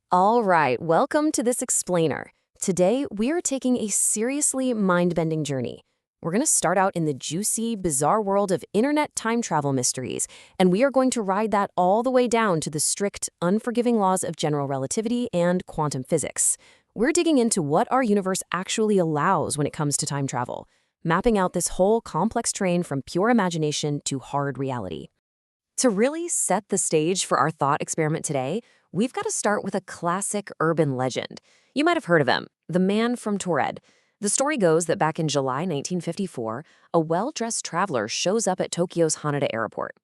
All right, welcome to this explainer. Today, we are taking a seriously mind-bending journey. We're going to start out in the juicy, bizarre world of internet time travel mysteries, and we are going to ride that all the way down to the strict, unforgiving laws of general relativity and quantum physics. We're digging into what our universe actually allows when it comes to time travel, mapping out this whole complex terrain from pure imagination to hard reality. To really set the stage for our thought experiment today, we've got to start with a classic urban legend. You might have heard of him, the man from Taured. The story goes that back in July 1954, a well-dressed traveler shows up at Tokyo's Haneda airport.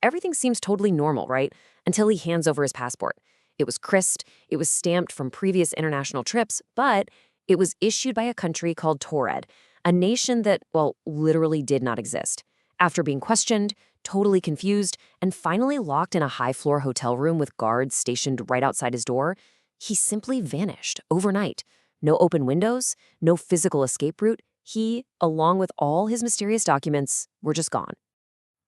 Everything seems totally normal, right? Until he hands over his passport. It was crisped, it was stamped from previous international trips, but it was issued by a country called Taured, a nation that, well, literally did not exist. After being questioned, totally confused, and finally locked in a high-floor hotel room with guards stationed right outside his door, he simply vanished overnight. No open windows, no physical escape route. He, along with all his mysterious documents, were just gone.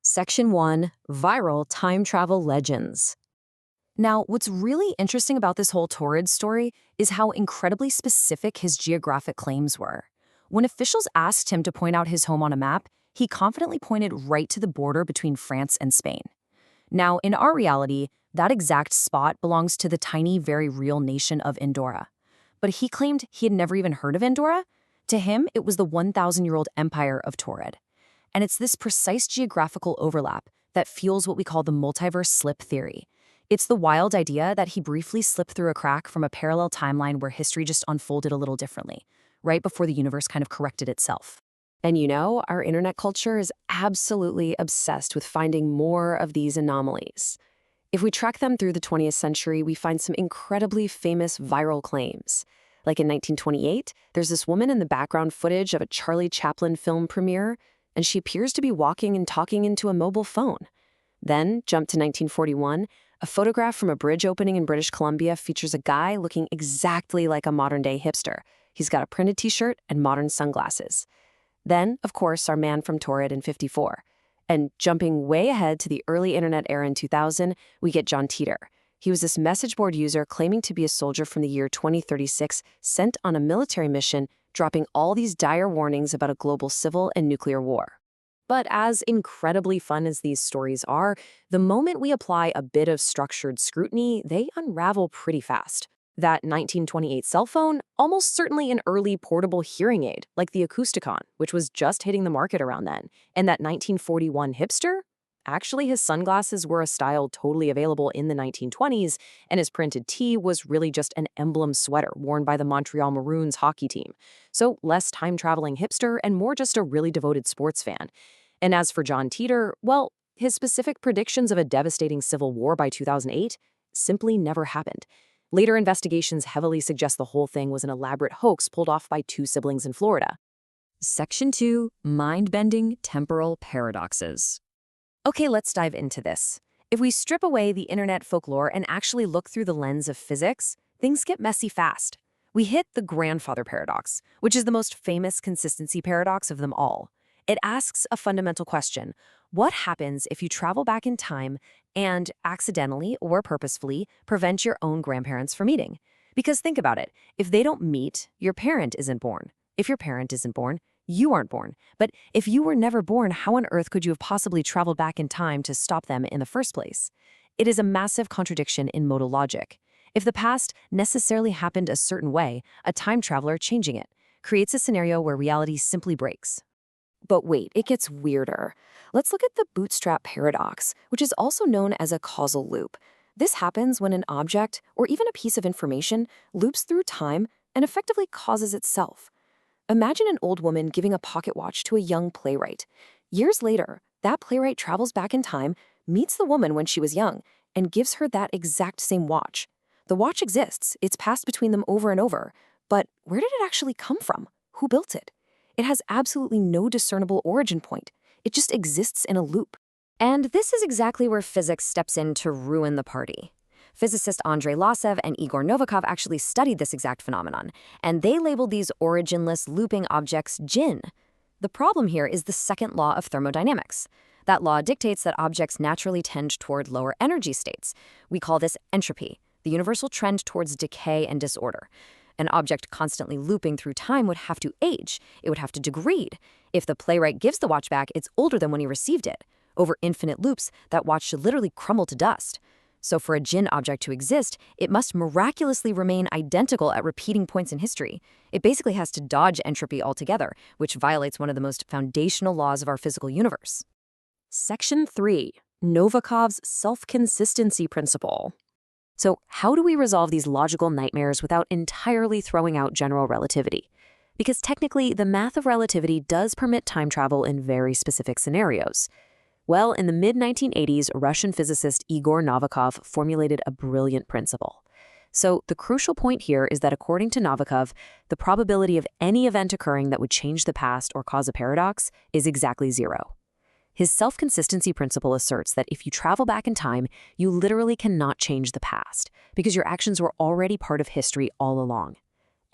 Section 1. Viral Time Travel Legends. Now, what's really interesting about this whole Taured story is how incredibly specific his geographic claims were. When officials asked him to point out his home on a map, he confidently pointed right to the border between France and Spain. Now, in our reality, that exact spot belongs to the tiny, very real nation of Andorra. But he claimed he had never even heard of Andorra. To him, it was the 1,000-year-old empire of Taured. And it's this precise geographical overlap that fuels what we call the multiverse slip theory. It's the wild idea that he briefly slipped through a crack from a parallel timeline where history just unfolded a little differently, right before the universe kind of corrected itself. And you know, our internet culture is absolutely obsessed with finding more of these anomalies. If we track them through the 20th century, we find some incredibly famous viral claims. Like in 1928, there's this woman in the background footage of a Charlie Chaplin film premiere, and she appears to be walking and talking into a mobile phone. Then, jump to 1941, a photograph from a bridge opening in British Columbia features a guy looking exactly like a modern-day hipster. He's got a printed t-shirt and modern sunglasses. Then, of course, our man from Taured in '54. And jumping way ahead to the early internet era in 2000, we get John Titor. He was this message board user claiming to be a soldier from the year 2036 sent on a military mission, dropping all these dire warnings about a global civil and nuclear war. But as incredibly fun as these stories are, the moment we apply a bit of structured scrutiny, they unravel pretty fast. That 1928 cell phone, almost certainly an early portable hearing aid, like the Acousticon, which was just hitting the market around then. And that 1941 hipster? Actually, his sunglasses were a style totally available in the 1920s, and his printed tee was really just an emblem sweater worn by the Montreal Maroons hockey team. So less time-traveling hipster and more just a really devoted sports fan. And as for John Titor, well, his specific predictions of a devastating civil war by 2008 simply never happened. Later investigations heavily suggest the whole thing was an elaborate hoax pulled off by two siblings in Florida. Section 2. Mind-bending temporal paradoxes. Okay, let's dive into this. If we strip away the internet folklore and actually look through the lens of physics, things get messy fast. We hit the grandfather paradox, which is the most famous consistency paradox of them all. It asks a fundamental question. What happens if you travel back in time and accidentally or purposefully prevent your own grandparents from meeting? Because think about it. If they don't meet, your parent isn't born. If your parent isn't born, you aren't born. But if you were never born, how on earth could you have possibly traveled back in time to stop them in the first place? It is a massive contradiction in modal logic. If the past necessarily happened a certain way, a time traveler changing it creates a scenario where reality simply breaks. But wait, it gets weirder. Let's look at the bootstrap paradox, which is also known as a causal loop. This happens when an object, or even a piece of information, loops through time and effectively causes itself. Imagine an old woman giving a pocket watch to a young playwright. Years later, that playwright travels back in time, meets the woman when she was young, and gives her that exact same watch. The watch exists, it's passed between them over and over, but where did it actually come from? Who built it? It has absolutely no discernible origin point. It just exists in a loop. And this is exactly where physics steps in to ruin the party. Physicist Andrei Losev and Igor Novikov actually studied this exact phenomenon, and they labeled these originless looping objects JIN. The problem here is the second law of thermodynamics. That law dictates that objects naturally tend toward lower energy states. We call this entropy. the universe will trend towards decay and disorder. An object constantly looping through time would have to age. It would have to degrade. If the playwright gives the watch back, it's older than when he received it. Over infinite loops, that watch should literally crumble to dust. So for a Jinn object to exist, it must miraculously remain identical at repeating points in history. It basically has to dodge entropy altogether, which violates one of the most foundational laws of our physical universe. Section 3. Novikov's self-consistency principle. So how do we resolve these logical nightmares without entirely throwing out general relativity? Because technically, the math of relativity does permit time travel in very specific scenarios. Well, in the mid-1980s, Russian physicist Igor Novikov formulated a brilliant principle. So the crucial point here is that according to Novikov, the probability of any event occurring that would change the past or cause a paradox is exactly 0. His self-consistency principle asserts that if you travel back in time, you literally cannot change the past, because your actions were already part of history all along.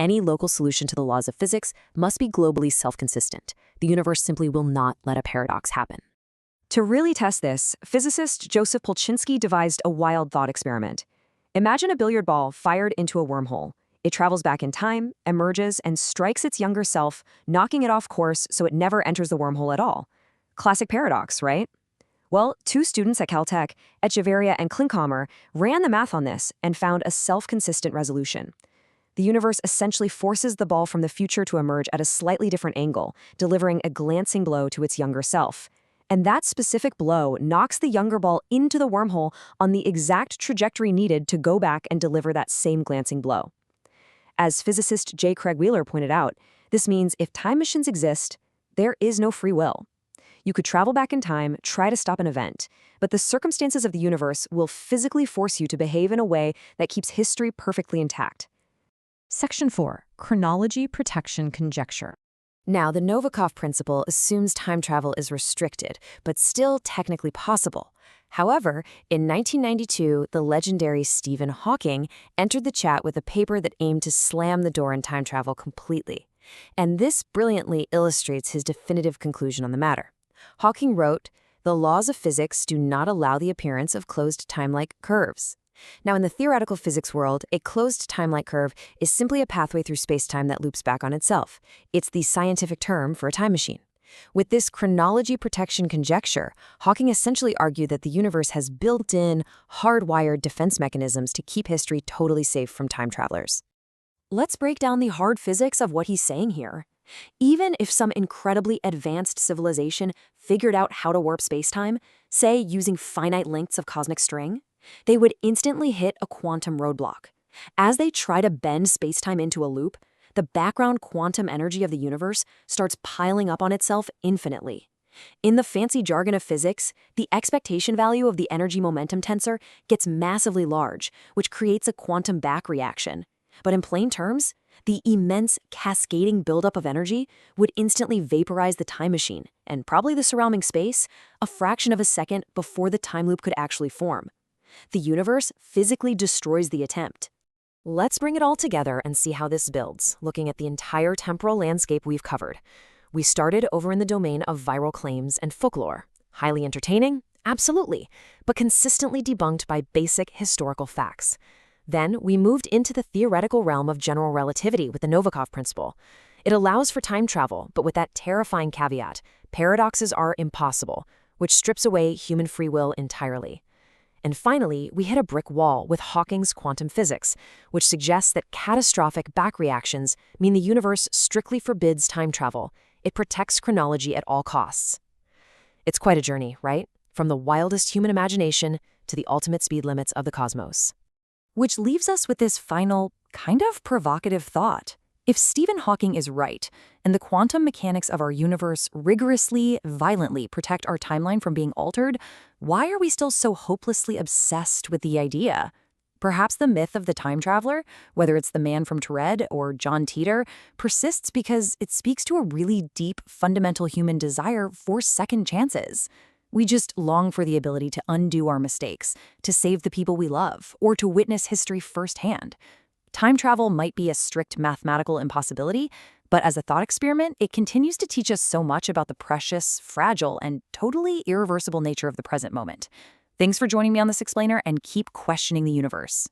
Any local solution to the laws of physics must be globally self-consistent. The universe simply will not let a paradox happen. To really test this, physicist Joseph Polchinski devised a wild thought experiment. Imagine a billiard ball fired into a wormhole. It travels back in time, emerges, and strikes its younger self, knocking it off course so it never enters the wormhole at all. Classic paradox, right? Well, 2 students at Caltech, Echeverria and Klinkhammer, ran the math on this and found a self-consistent resolution. The universe essentially forces the ball from the future to emerge at a slightly different angle, delivering a glancing blow to its younger self. And that specific blow knocks the younger ball into the wormhole on the exact trajectory needed to go back and deliver that same glancing blow. As physicist J. Craig Wheeler pointed out, this means if time machines exist, there is no free will. You could travel back in time, try to stop an event, but the circumstances of the universe will physically force you to behave in a way that keeps history perfectly intact. Section 4. Chronology Protection Conjecture. Now, the Novikov principle assumes time travel is restricted, but still technically possible. However, in 1992, the legendary Stephen Hawking entered the chat with a paper that aimed to slam the door in time travel completely. And this brilliantly illustrates his definitive conclusion on the matter. Hawking wrote, "The laws of physics do not allow the appearance of closed time-like curves." Now, in the theoretical physics world, a closed time-like curve is simply a pathway through space-time that loops back on itself. It's the scientific term for a time machine. With this chronology protection conjecture, Hawking essentially argued that the universe has built-in, hardwired defense mechanisms to keep history totally safe from time travelers. Let's break down the hard physics of what he's saying here. Even if some incredibly advanced civilization figured out how to warp spacetime, say using finite lengths of cosmic string, they would instantly hit a quantum roadblock. As they try to bend spacetime into a loop, the background quantum energy of the universe starts piling up on itself infinitely. In the fancy jargon of physics, the expectation value of the energy momentum tensor gets massively large, which creates a quantum back reaction. But in plain terms, the immense cascading buildup of energy would instantly vaporize the time machine, and probably the surrounding space, a fraction of a second before the time loop could actually form. The universe physically destroys the attempt. Let's bring it all together and see how this builds, looking at the entire temporal landscape we've covered. We started over in the domain of viral claims and folklore. Highly entertaining? Absolutely, but consistently debunked by basic historical facts. Then we moved into the theoretical realm of general relativity with the Novikov principle. It allows for time travel, but with that terrifying caveat, paradoxes are impossible, which strips away human free will entirely. And finally, we hit a brick wall with Hawking's quantum physics, which suggests that catastrophic back reactions mean the universe strictly forbids time travel. It protects chronology at all costs. It's quite a journey, right? From the wildest human imagination to the ultimate speed limits of the cosmos. Which leaves us with this final, kind of provocative thought. If Stephen Hawking is right, and the quantum mechanics of our universe rigorously, violently protect our timeline from being altered, why are we still so hopelessly obsessed with the idea? Perhaps the myth of the time traveler, whether it's the man from Taured or John Titor, persists because it speaks to a really deep, fundamental human desire for second chances. We just long for the ability to undo our mistakes, to save the people we love, or to witness history firsthand. Time travel might be a strict mathematical impossibility, but as a thought experiment, it continues to teach us so much about the precious, fragile, and totally irreversible nature of the present moment. Thanks for joining me on this explainer, and keep questioning the universe.